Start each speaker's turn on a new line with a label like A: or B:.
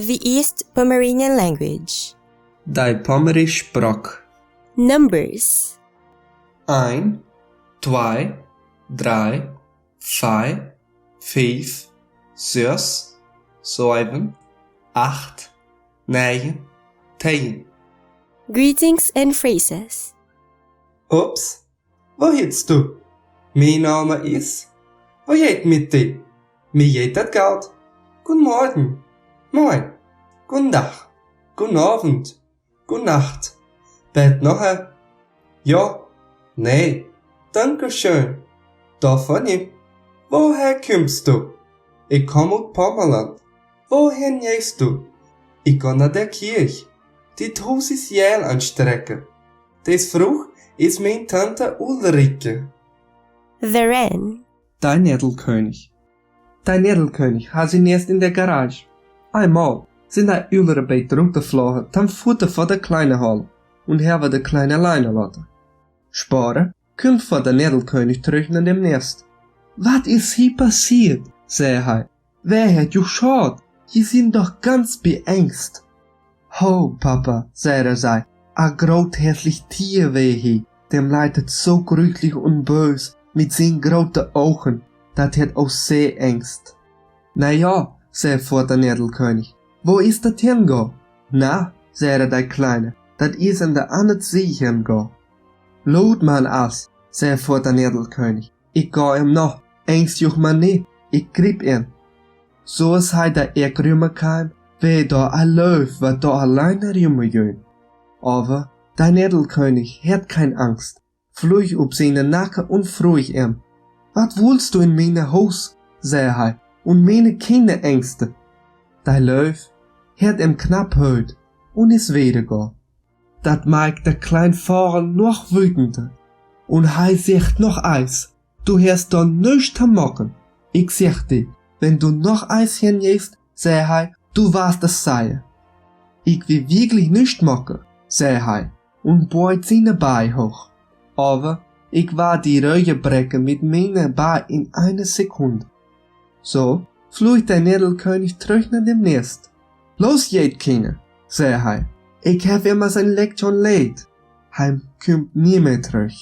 A: The East Pomeranian language.
B: Die Pomerisch Brock.
A: Numbers.
B: 1, 2, 3, 4, 5, 6, 7, 8, 9, 10.
A: Greetings and phrases.
B: Ups, wo heetst du? Mijn Name is. Wo heet mit dir? Mir heet dat Geld. Guten Morgen. Moin. Guten Tag. Guten Abend. Gute Nacht. Bett nachher? Ja. Nee. Dankeschön. Davon nicht. Woher kommst du? Ich komme aus Pommerland. Wohin gehst du? Ich gehe nach der Kirche. Die Hus ist jähl anstrecken. Des Fruch ist meine Tante Ulrike.
A: The Wren.
C: Dein Edelkönig. Dein Edelkönig hat sie erst in der Garage. Einmal sind ein Ulerbeet runtergeflogen, dann Futter von der Kleine Hall und haben der Kleine alleine lassen. Sparen kommt von der Edelkönig zurück nach dem Nest. Was ist hier passiert? Sagt er. Wer hat geschaut? Sie sind doch ganz beängst. Ho, Papa, sagt er, ein großhässlich Tier weh hier, dem leidet so grüchlich und bös, mit seinen großen Augen, dat hat auch sehr Angst. Na ja, sagt vor der Edelkönig, wo ist dat hingehen? Na, sagt der Kleine, dat is an der anderen See hingehen. Laut man as, sagt vor der Edelkönig, ich geh ihm noch, Angst juch man nicht, ich grieb ihn. So is hij der Ergrümmer kam, weh da ein Löw, wat da alleine rümmerjön. Aber der Edelkönig hat kein Angst, flüch ob seine Nacken und fruich ihm. Wat willst du in meine Haus, sagt er, und meine Kinder Ängste? Der Löw hat ihm knapp hört und ist wiedergegangen. Dat macht der kleine Vogel noch wütender. Und er sagt noch eins, du hast da nichts zu machen. Ich sag dir, wenn du noch eins hingehst, sagt er, du warst es sein. Ich will wirklich nichts machen, sagt er, und beut seine Beine hoch. Aber ich war die Reue brechen mit meinen Beinen in einer Sekunde. So flog der Edelkönig zurück nach dem Nest. Los, geht, Kinder, sagt er. Ich hab immer sein Lektion leid. Heim kommt nie mehr zurück.